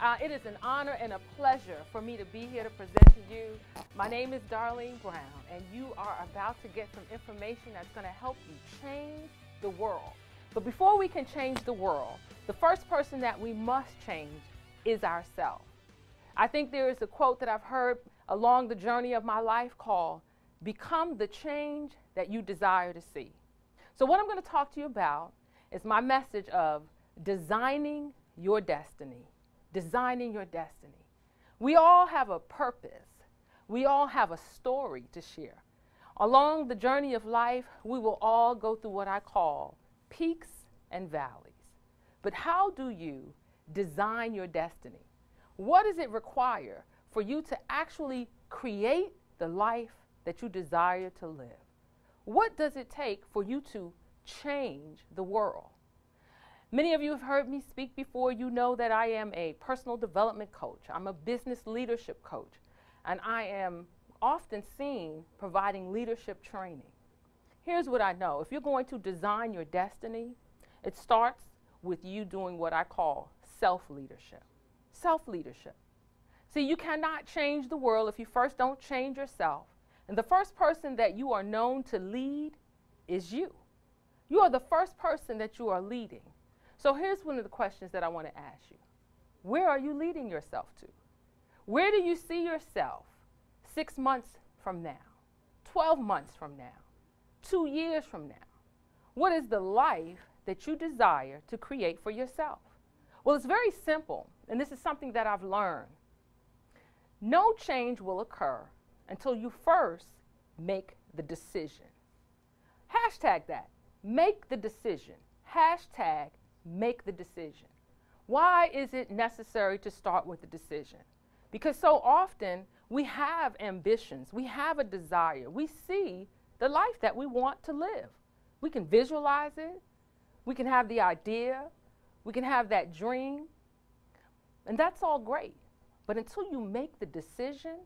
It is an honor and a pleasure for me to be here to present to you. My name is Darlene Brown, and you are about to get some information that's going to help you change the world. But before we can change the world, the first person that we must change is ourselves. I think there is a quote that I've heard along the journey of my life called, "Become the change that you desire to see." So what I'm going to talk to you about is my message of designing your destiny. Designing your destiny. We all have a purpose. We all have a story to share. Along the journey of life, we will all go through what I call peaks and valleys. But how do you design your destiny? What does it require for you to actually create the life that you desire to live? What does it take for you to change the world? Many of you have heard me speak before. You know that I am a personal development coach. I'm a business leadership coach, and I am often seen providing leadership training. Here's what I know. If you're going to design your destiny, it starts with you doing what I call self-leadership. Self-leadership. See, you cannot change the world if you first don't change yourself. And the first person that you are known to lead is you. You are the first person that you are leading. So here's one of the questions that I want to ask you. Where are you leading yourself to? Where do you see yourself 6 months from now, 12 months from now, 2 years from now? What is the life that you desire to create for yourself? Well, it's very simple, and this is something that I've learned. No change will occur until you first make the decision. Hashtag that. Make the decision. Hashtag make the decision. Why is it necessary to start with the decision? Because so often we have ambitions, we have a desire, we see the life that we want to live. We can visualize it, we can have the idea, we can have that dream, and that's all great. But until you make the decision,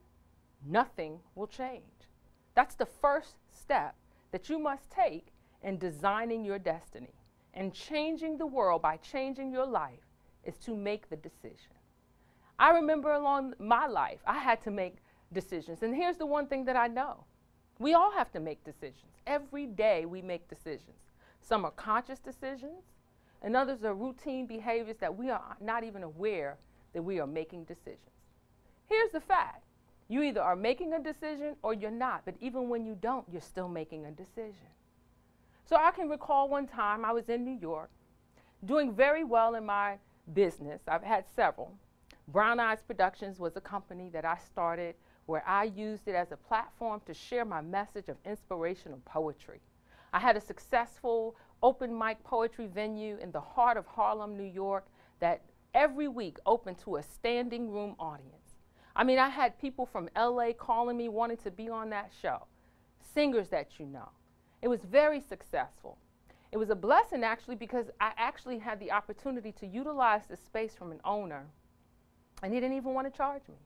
nothing will change. That's the first step that you must take in designing your destiny. And changing the world by changing your life is to make the decision. I remember along my life, I had to make decisions. And here's the one thing that I know. We all have to make decisions. Every day we make decisions. Some are conscious decisions, and others are routine behaviors that we are not even aware that we are making decisions. Here's the fact. You either are making a decision or you're not. But even when you don't, you're still making a decision. So I can recall one time I was in New York doing very well in my business. I've had several. Brown Eyes Productions was a company that I started where I used it as a platform to share my message of inspirational poetry. I had a successful open mic poetry venue in the heart of Harlem, New York that every week opened to a standing room audience. I mean, I had people from LA calling me wanting to be on that show, singers that you know. It was very successful. It was a blessing actually because I actually had the opportunity to utilize the space from an owner, and he didn't even want to charge me.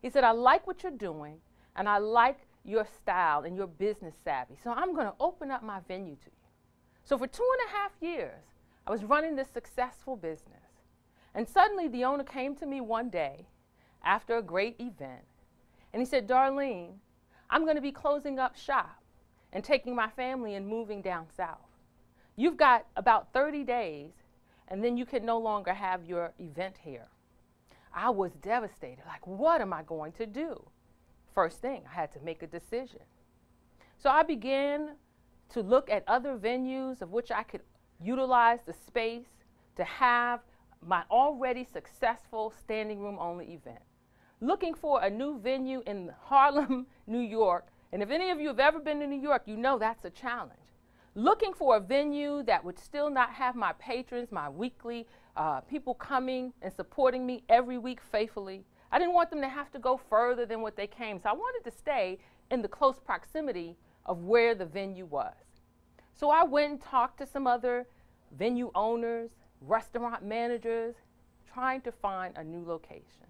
He said, "I like what you're doing and I like your style and your business savvy, so I'm going to open up my venue to you." So for 2.5 years, I was running this successful business. And suddenly the owner came to me one day after a great event, and he said, "Darlene, I'm going to be closing up shop and taking my family and moving down south. You've got about 30 days, and then you can no longer have your event here." I was devastated. Like, what am I going to do? First thing, I had to make a decision. So I began to look at other venues of which I could utilize the space to have my already successful standing room only event. Looking for a new venue in Harlem, New York. And if any of you have ever been to New York, you know that's a challenge. Looking for a venue that would still not have my patrons, my weekly people coming and supporting me every week faithfully. I didn't want them to have to go further than what they came. So I wanted to stay in the close proximity of where the venue was. So I went and talked to some other venue owners, restaurant managers, trying to find a new location.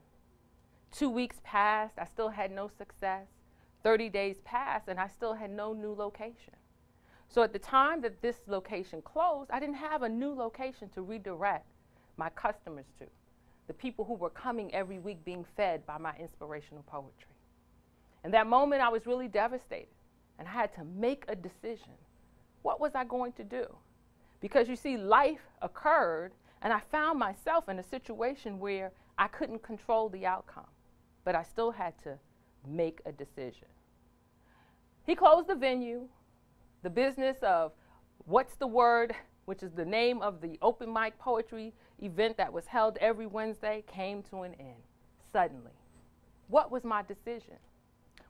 2 weeks passed, I still had no success. 30 days passed and I still had no new location. So at the time that this location closed, I didn't have a new location to redirect my customers to. the people who were coming every week being fed by my inspirational poetry. In that moment, I was really devastated, and I had to make a decision. What was I going to do? Because you see, life occurred, and I found myself in a situation where I couldn't control the outcome, but I still had to make a decision. He closed the venue. The business of What's the Word, which is the name of the open mic poetry event that was held every Wednesday, came to an end suddenly. What was my decision?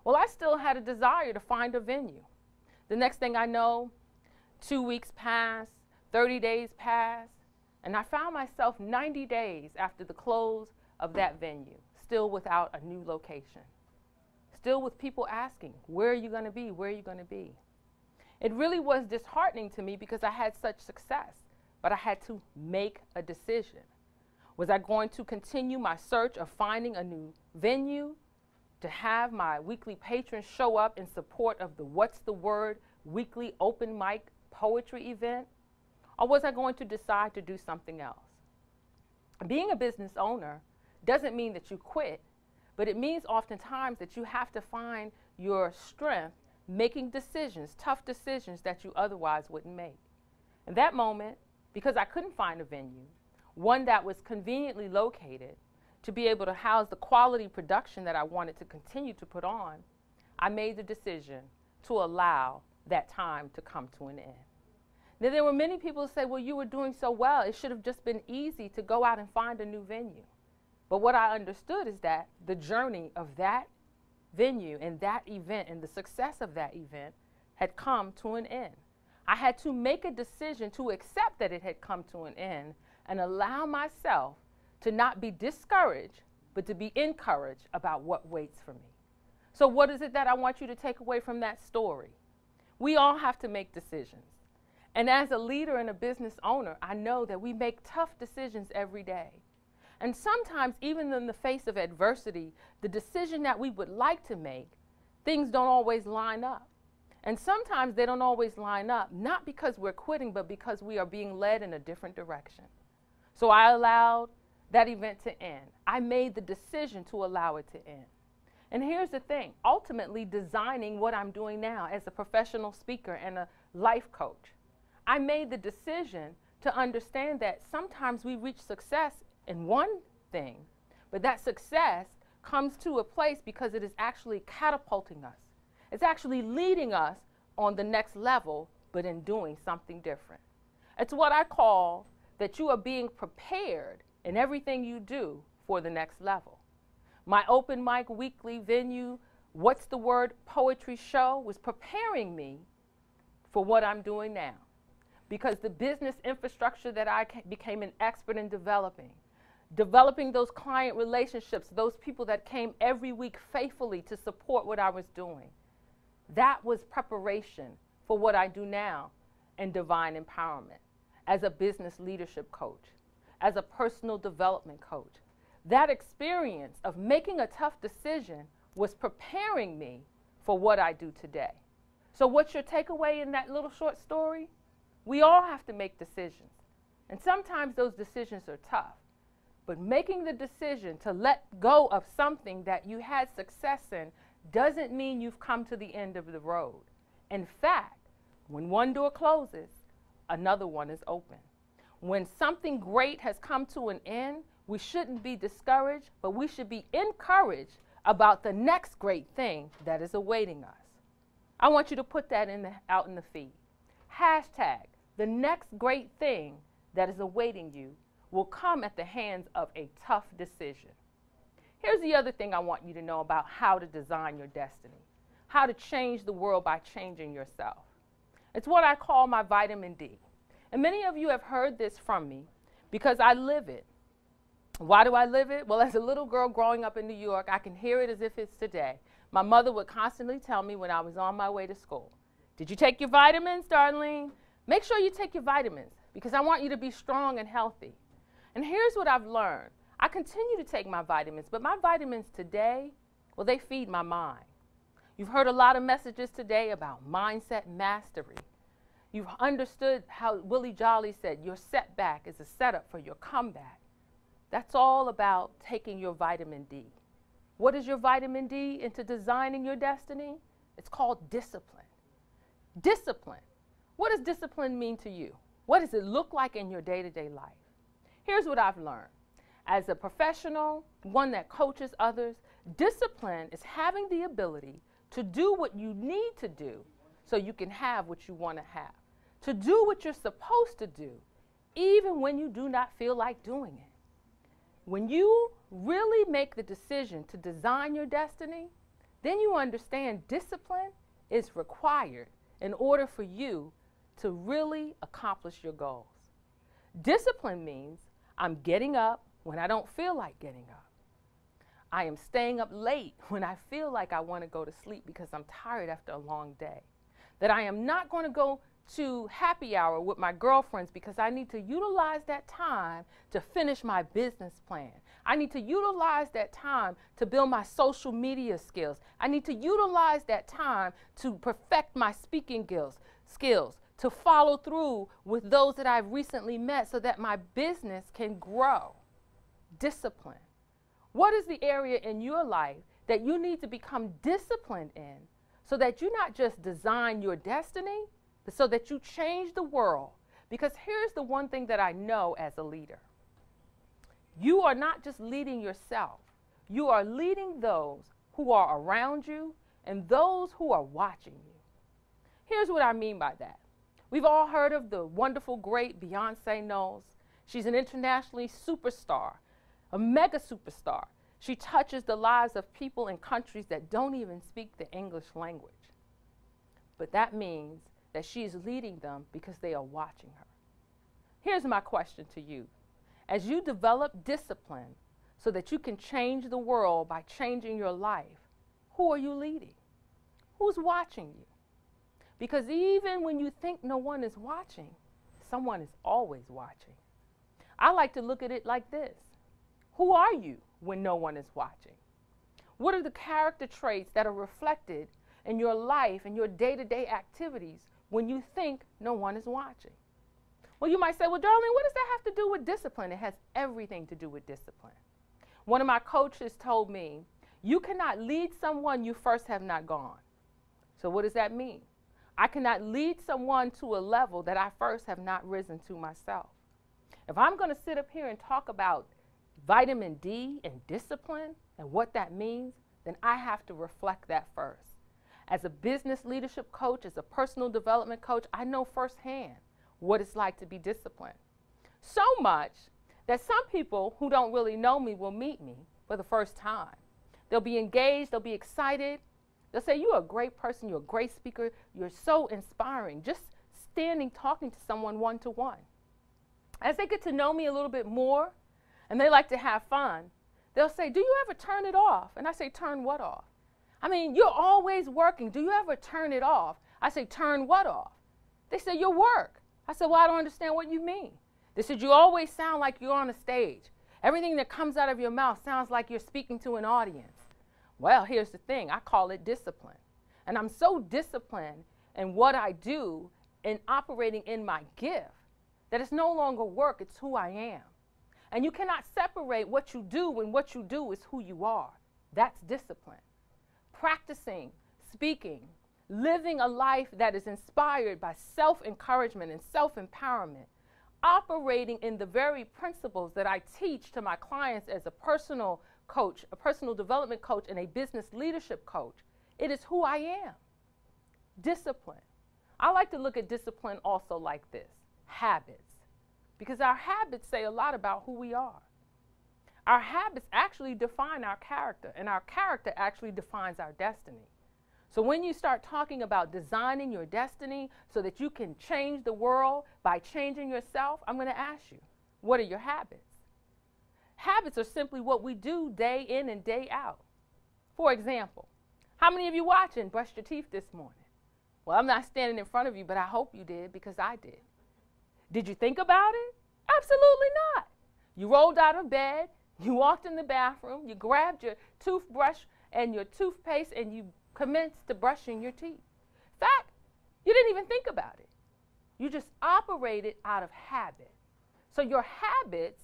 Well, I still had a desire to find a venue. The next thing I know, 2 weeks passed, 30 days passed, and I found myself 90 days after the close of that venue, still without a new location. Still with people asking, where are you going to be? Where are you going to be? It really was disheartening to me because I had such success, but I had to make a decision. Was I going to continue my search of finding a new venue, to have my weekly patrons show up in support of the What's the Word weekly open mic poetry event? Or was I going to decide to do something else? Being a business owner doesn't mean that you quit, but it means oftentimes that you have to find your strength making decisions, tough decisions that you otherwise wouldn't make. In that moment, because I couldn't find a venue, one that was conveniently located to be able to house the quality production that I wanted to continue to put on, I made the decision to allow that time to come to an end. Now, there were many people who say, well, you were doing so well, it should have just been easy to go out and find a new venue. But what I understood is that the journey of that venue and that event and the success of that event had come to an end. I had to make a decision to accept that it had come to an end and allow myself to not be discouraged, but to be encouraged about what waits for me. So what is it that I want you to take away from that story? We all have to make decisions. And as a leader and a business owner, I know that we make tough decisions every day. And sometimes, even in the face of adversity, the decision that we would like to make, things don't always line up. And sometimes they don't always line up, not because we're quitting, but because we are being led in a different direction. So I allowed that event to end. I made the decision to allow it to end. And here's the thing, ultimately designing what I'm doing now as a professional speaker and a life coach, I made the decision to understand that sometimes we reach success in one thing, but that success comes to a place because it is actually catapulting us. It's actually leading us on the next level, but in doing something different. It's what I call that you are being prepared in everything you do for the next level. My open mic weekly venue, What's the Word poetry show was preparing me for what I'm doing now. Because the business infrastructure that I became an expert in developing those client relationships, those people that came every week faithfully to support what I was doing, that was preparation for what I do now in divine empowerment as a business leadership coach, as a personal development coach. That experience of making a tough decision was preparing me for what I do today. So what's your takeaway in that little short story? We all have to make decisions. And sometimes those decisions are tough. But making the decision to let go of something that you had success in doesn't mean you've come to the end of the road. In fact, when one door closes, another one is open. When something great has come to an end, we shouldn't be discouraged, but we should be encouraged about the next great thing that is awaiting us. I want you to put that out in the feed. Hashtag, the next great thing that is awaiting you will come at the hands of a tough decision. Here's the other thing I want you to know about how to design your destiny, how to change the world by changing yourself. It's what I call my vitamin D. And many of you have heard this from me because I live it. Why do I live it? Well, as a little girl growing up in New York, I can hear it as if it's today. My mother would constantly tell me when I was on my way to school, did you take your vitamins, Darlene? Make sure you take your vitamins because I want you to be strong and healthy. And here's what I've learned. I continue to take my vitamins, but my vitamins today, well, they feed my mind. You've heard a lot of messages today about mindset mastery. You've understood how Willie Jolly said, your setback is a setup for your comeback. That's all about taking your vitamin D. What is your vitamin D into designing your destiny? It's called discipline. Discipline. What does discipline mean to you? What does it look like in your day-to-day life? Here's what I've learned. As a professional, one that coaches others, discipline is having the ability to do what you need to do so you can have what you want to have. To do what you're supposed to do, even when you do not feel like doing it. When you really make the decision to design your destiny, then you understand discipline is required in order for you to really accomplish your goals. Discipline means I'm getting up when I don't feel like getting up. I am staying up late when I feel like I want to go to sleep because I'm tired after a long day. That I am not going to go to happy hour with my girlfriends because I need to utilize that time to finish my business plan. I need to utilize that time to build my social media skills. I need to utilize that time to perfect my speaking skills, to follow through with those that I've recently met so that my business can grow. Discipline. What is the area in your life that you need to become disciplined in so that you not just design your destiny, but so that you change the world? Because here's the one thing that I know as a leader. You are not just leading yourself. You are leading those who are around you and those who are watching you. Here's what I mean by that. We've all heard of the wonderful, great Beyonce Knowles. She's an internationally superstar, a mega superstar. She touches the lives of people in countries that don't even speak the English language. But that means that she is leading them because they are watching her. Here's my question to you. As you develop discipline so that you can change the world by changing your life, who are you leading? Who's watching you? Because even when you think no one is watching, someone is always watching. I like to look at it like this. Who are you when no one is watching? What are the character traits that are reflected in your life and your day-to-day activities when you think no one is watching? Well, you might say, well, Darlene, what does that have to do with discipline? It has everything to do with discipline. One of my coaches told me, you cannot lead someone you first have not gone. So what does that mean? I cannot lead someone to a level that I first have not risen to myself. If I'm going to sit up here and talk about vitamin D and discipline and what that means, then I have to reflect that first. As a business leadership coach, as a personal development coach, I know firsthand what it's like to be disciplined. So much that some people who don't really know me will meet me for the first time. They'll be engaged, they'll be excited. They'll say, you're a great person, you're a great speaker, you're so inspiring. Just standing, talking to someone one-to-one. As they get to know me a little bit more, and they like to have fun, they'll say, do you ever turn it off? And I say, turn what off? I mean, you're always working. Do you ever turn it off? I say, turn what off? They say, your work. I said, well, I don't understand what you mean. They said, you always sound like you're on a stage. Everything that comes out of your mouth sounds like you're speaking to an audience. Well, here's the thing. I call it discipline. And I'm so disciplined in what I do and operating in my gift that it's no longer work, it's who I am. And you cannot separate what you do when what you do is who you are. That's discipline. Practicing, speaking, living a life that is inspired by self-encouragement and self-empowerment, operating in the very principles that I teach to my clients as a personal coach, a personal development coach, and a business leadership coach. It is who I am. Discipline. I like to look at discipline also like this, habits. Because our habits say a lot about who we are. Our habits actually define our character, and our character actually defines our destiny. So when you start talking about designing your destiny so that you can change the world by changing yourself, I'm going to ask you, what are your habits? Habits are simply what we do day in and day out. For example, how many of you watching brushed your teeth this morning? Well, I'm not standing in front of you, but I hope you did because I did. Did you think about it? Absolutely not. You rolled out of bed, you walked in the bathroom, you grabbed your toothbrush and your toothpaste, and you commenced to brushing your teeth. In fact, you didn't even think about it. You just operated out of habit. So your habits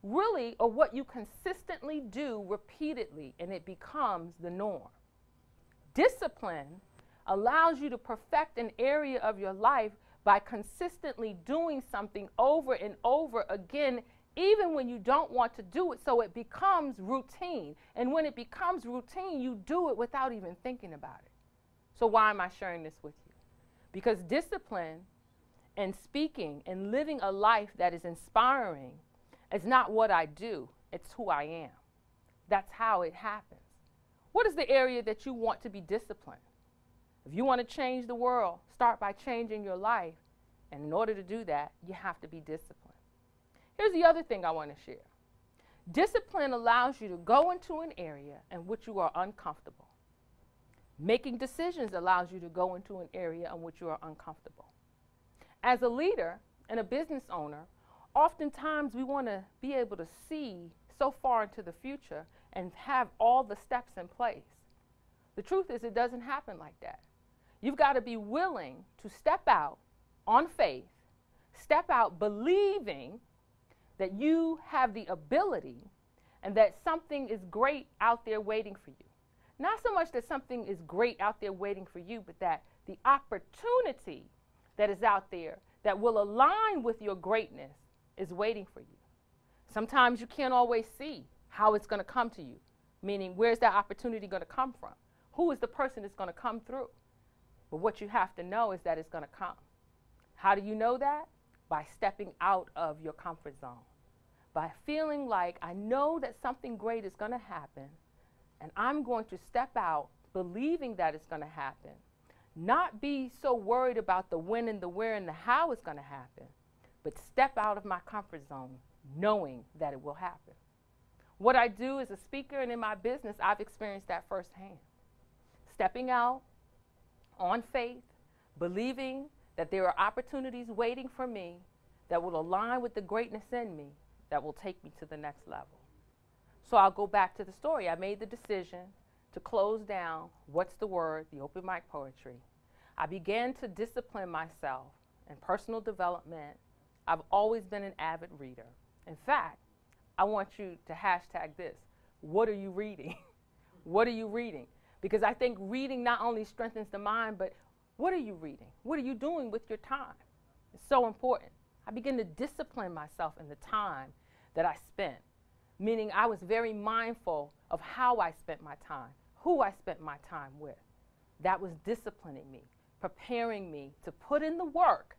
really are what you consistently do repeatedly, and it becomes the norm. Discipline allows you to perfect an area of your life by consistently doing something over and over again, even when you don't want to do it, so it becomes routine. And when it becomes routine, you do it without even thinking about it. So why am I sharing this with you? Because discipline and speaking and living a life that is inspiring is not what I do, it's who I am. That's how it happens. What is the area that you want to be disciplined? If you want to change the world, start by changing your life. And in order to do that, you have to be disciplined. Here's the other thing I want to share. Discipline allows you to go into an area in which you are uncomfortable. Making decisions allows you to go into an area in which you are uncomfortable. As a leader and a business owner, oftentimes we want to be able to see so far into the future and have all the steps in place. The truth is, it doesn't happen like that. You've got to be willing to step out on faith, step out believing that you have the ability and that something is great out there waiting for you. Not so much that something is great out there waiting for you, but that the opportunity that is out there that will align with your greatness is waiting for you. Sometimes you can't always see how it's going to come to you, meaning where's that opportunity going to come from? Who is the person that's going to come through? But what you have to know is that it's going to come. How do you know that? By stepping out of your comfort zone. By feeling like I know that something great is going to happen, and I'm going to step out believing that it's going to happen. Not be so worried about the when and the where and the how it's going to happen, but step out of my comfort zone knowing that it will happen. What I do as a speaker and in my business, I've experienced that firsthand. Stepping out on faith, believing that there are opportunities waiting for me that will align with the greatness in me that will take me to the next level. So I'll go back to the story. I made the decision to close down What's the Word, the open mic poetry. I began to discipline myself in personal development. I've always been an avid reader. In fact, I want you to hashtag this. What are you reading? What are you reading? Because I think reading not only strengthens the mind, but what are you reading? What are you doing with your time? It's so important. I began to discipline myself in the time that I spent, meaning I was very mindful of how I spent my time, who I spent my time with. That was disciplining me, preparing me to put in the work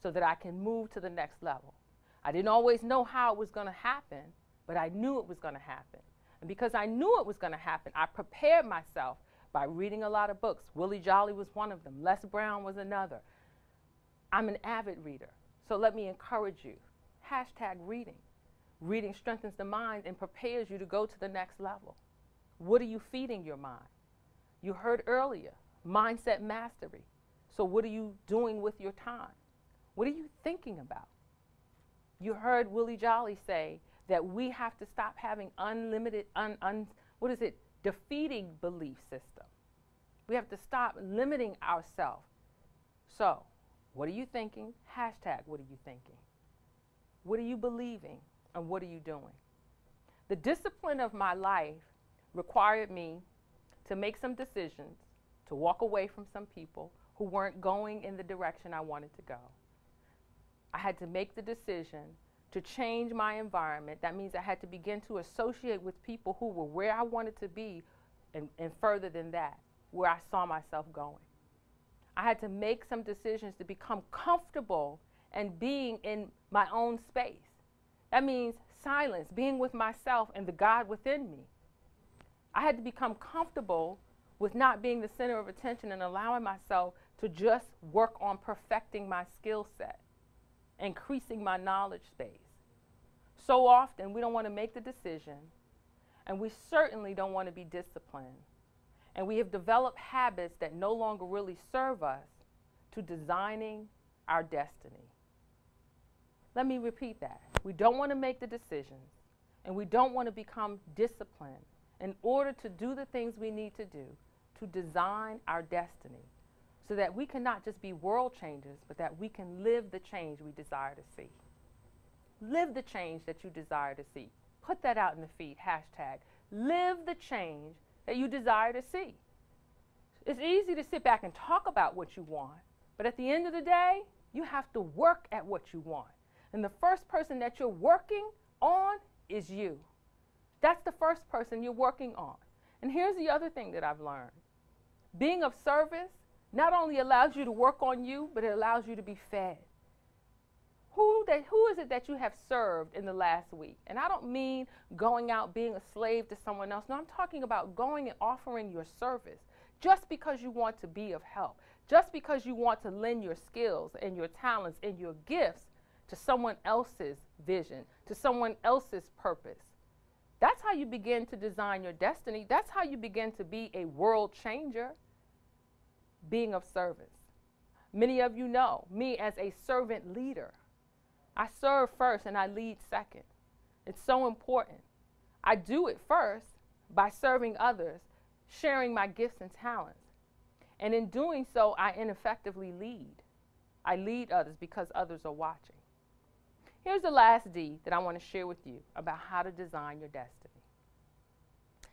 so that I can move to the next level. I didn't always know how it was going to happen, but I knew it was going to happen. And because I knew it was going to happen, I prepared myself by reading a lot of books. Willie Jolly was one of them. Les Brown was another. I'm an avid reader. So let me encourage you. Hashtag reading. Reading strengthens the mind and prepares you to go to the next level. What are you feeding your mind? You heard earlier, mindset mastery. So what are you doing with your time? What are you thinking about? You heard Willie Jolly say that we have to stop having unlimited, defeating belief system. We have to stop limiting ourselves. So, what are you thinking? Hashtag, what are you thinking? What are you believing? And what are you doing? The discipline of my life required me to make some decisions, to walk away from some people who weren't going in the direction I wanted to go. I had to make the decision to change my environment. That means I had to begin to associate with people who were where I wanted to be and further than that, where I saw myself going. I had to make some decisions to become comfortable and being in my own space. That means silence, being with myself and the God within me. I had to become comfortable with not being the center of attention and allowing myself to just work on perfecting my skill set, increasing my knowledge space. So often we don't want to make the decision, and we certainly don't want to be disciplined. And we have developed habits that no longer really serve us to designing our destiny. Let me repeat that. We don't want to make the decisions, and we don't want to become disciplined in order to do the things we need to do to design our destiny so that we can not just be world changers, but that we can live the change we desire to see. Live the change that you desire to see. Put that out in the feed, hashtag. Live the change that you desire to see. It's easy to sit back and talk about what you want, but at the end of the day, you have to work at what you want. And the first person that you're working on is you. That's the first person you're working on. And here's the other thing that I've learned. Being of service not only allows you to work on you, but it allows you to be fed. Who is it that you have served in the last week? And I don't mean going out being a slave to someone else. No, I'm talking about going and offering your service just because you want to be of help, just because you want to lend your skills and your talents and your gifts to someone else's vision, to someone else's purpose. That's how you begin to design your destiny. That's how you begin to be a world changer, being of service. Many of you know me as a servant leader. I serve first and I lead second. It's so important. I do it first by serving others, sharing my gifts and talents. And in doing so, I ineffectively lead. I lead others because others are watching. Here's the last D that I want to share with you about how to design your destiny.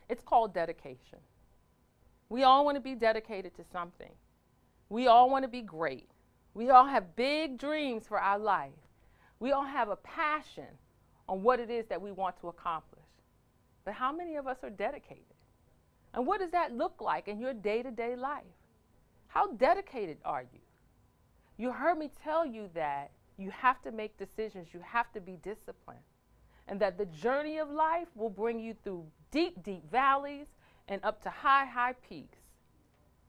It's called dedication. We all want to be dedicated to something. We all want to be great. We all have big dreams for our life. We all have a passion on what it is that we want to accomplish. But how many of us are dedicated? And what does that look like in your day-to-day life? How dedicated are you? You heard me tell you that you have to make decisions, you have to be disciplined, and that the journey of life will bring you through deep, deep valleys and up to high, high peaks.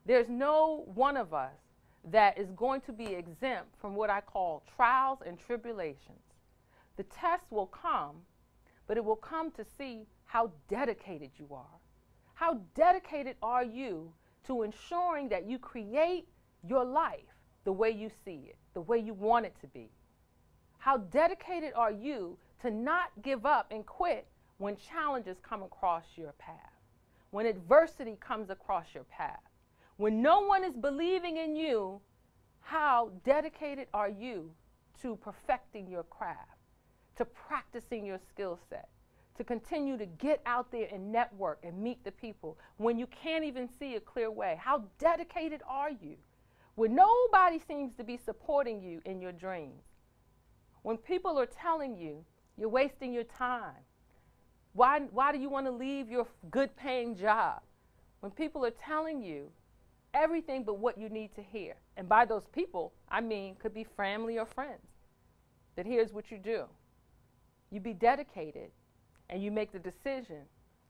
There's no one of us that is going to be exempt from what I call trials and tribulations. The test will come, but it will come to see how dedicated you are. How dedicated are you to ensuring that you create your life the way you see it, the way you want it to be? How dedicated are you to not give up and quit when challenges come across your path, when adversity comes across your path, when no one is believing in you? How dedicated are you to perfecting your craft, to practicing your skill set, to continue to get out there and network and meet the people when you can't even see a clear way? How dedicated are you when nobody seems to be supporting you in your dreams? When people are telling you you're wasting your time, why do you want to leave your good paying job? When people are telling you everything but what you need to hear. And by those people, I mean could be family or friends. That here's what you do. You be dedicated and you make the decision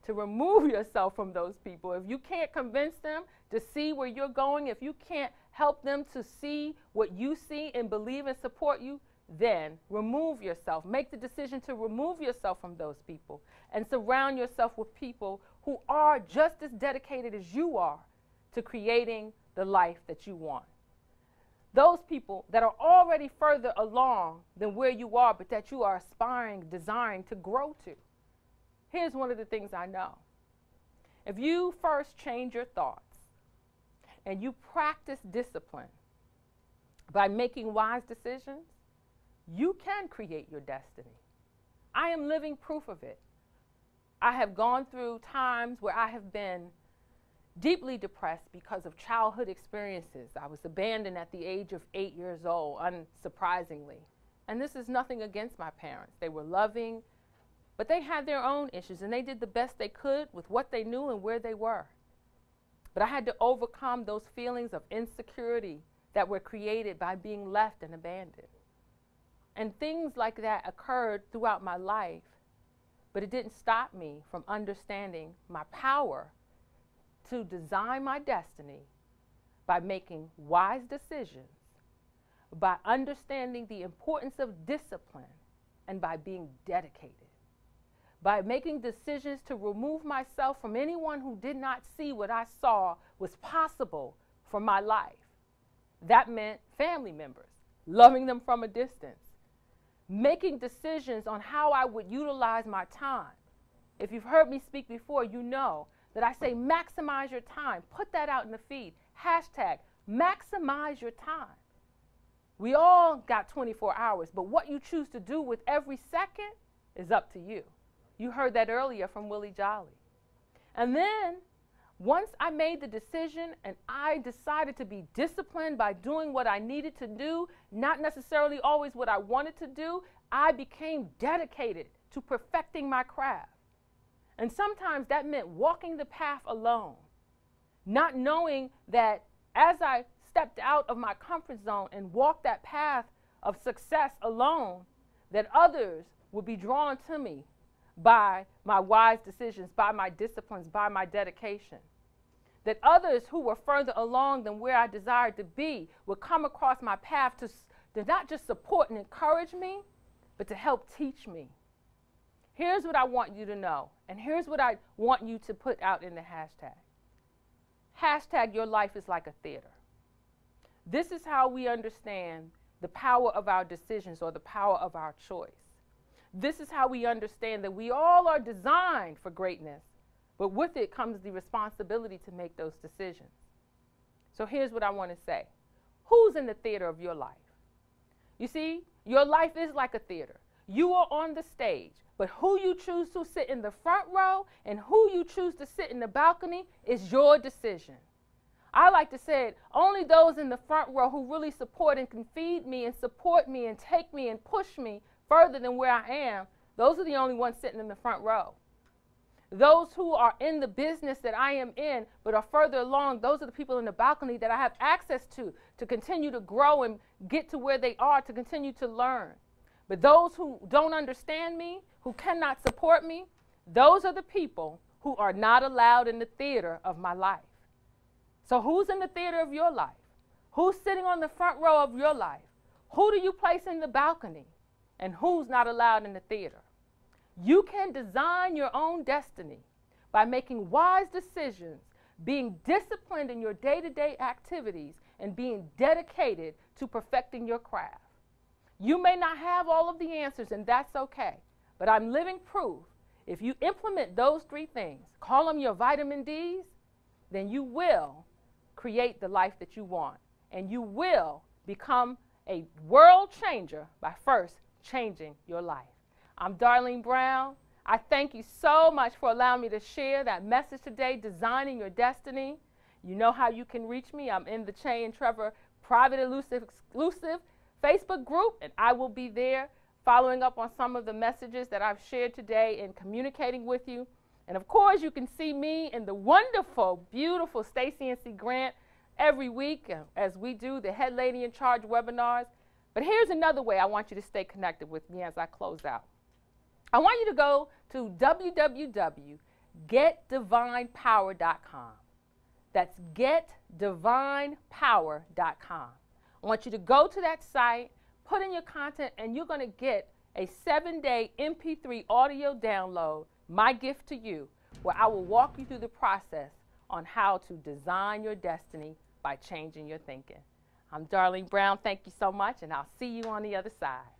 to remove yourself from those people. If you can't convince them to see where you're going, if you can't help them to see what you see and believe and support you, then remove yourself. Make the decision to remove yourself from those people and surround yourself with people who are just as dedicated as you are to creating the life that you want. Those people that are already further along than where you are, but that you are aspiring, desiring to grow to. Here's one of the things I know. If you first change your thoughts and you practice discipline by making wise decisions, you can create your destiny. I am living proof of it. I have gone through times where I have been deeply depressed because of childhood experiences. I was abandoned at the age of 8 years old, unsurprisingly. And this is nothing against my parents. They were loving, but they had their own issues, and they did the best they could with what they knew and where they were. But I had to overcome those feelings of insecurity that were created by being left and abandoned. And things like that occurred throughout my life, but it didn't stop me from understanding my power to design my destiny by making wise decisions, by understanding the importance of discipline, and by being dedicated. By making decisions to remove myself from anyone who did not see what I saw was possible for my life. That meant family members, loving them from a distance, making decisions on how I would utilize my time. If you've heard me speak before, you know that I say maximize your time. Put that out in the feed. Hashtag maximize your time. We all got 24 hours, but what you choose to do with every second is up to you. You heard that earlier from Willie Jolly. And then once I made the decision and I decided to be disciplined by doing what I needed to do, not necessarily always what I wanted to do, I became dedicated to perfecting my craft. And sometimes that meant walking the path alone, not knowing that as I stepped out of my comfort zone and walked that path of success alone, that others would be drawn to me by my wise decisions, by my disciplines, by my dedication. That others who were further along than where I desired to be would come across my path to not just support and encourage me, but to help teach me. Here's what I want you to know, and here's what I want you to put out in the hashtag. Hashtag your life is like a theater. This is how we understand the power of our decisions or the power of our choice. This is how we understand that we all are designed for greatness, but with it comes the responsibility to make those decisions. So here's what I want to say. Who's in the theater of your life? You see, your life is like a theater. You are on the stage, but who you choose to sit in the front row and who you choose to sit in the balcony is your decision. I like to say it, only those in the front row who really support and can feed me and support me and take me and push me further than where I am, those are the only ones sitting in the front row. Those who are in the business that I am in but are further along, those are the people in the balcony that I have access to continue to grow and get to where they are, to continue to learn. But those who don't understand me, who cannot support me, those are the people who are not allowed in the theater of my life. So who's in the theater of your life? Who's sitting on the front row of your life? Who do you place in the balcony? And who's not allowed in the theater? You can design your own destiny by making wise decisions, being disciplined in your day-to-day activities, and being dedicated to perfecting your craft. You may not have all of the answers, and that's okay, but I'm living proof. If you implement those three things, call them your vitamin Ds, then you will create the life that you want, and you will become a world changer by first changing your life. I'm Darlene Brown. I thank you so much for allowing me to share that message today, Designing Your Destiny. You know how you can reach me. I'm in the Che and Trevor private exclusive Facebook group, and I will be there following up on some of the messages that I've shared today and communicating with you. And of course, you can see me and the wonderful, beautiful Stacey and C. Grant every week as we do the Head Lady in Charge webinars. But here's another way I want you to stay connected with me as I close out. I want you to go to www.getdivinepower.com. That's getdivinepower.com. I want you to go to that site, put in your content, and you're going to get a 7-day MP3 audio download, my gift to you, where I will walk you through the process on how to design your destiny by changing your thinking. I'm Darlene Brown. Thank you so much, and I'll see you on the other side.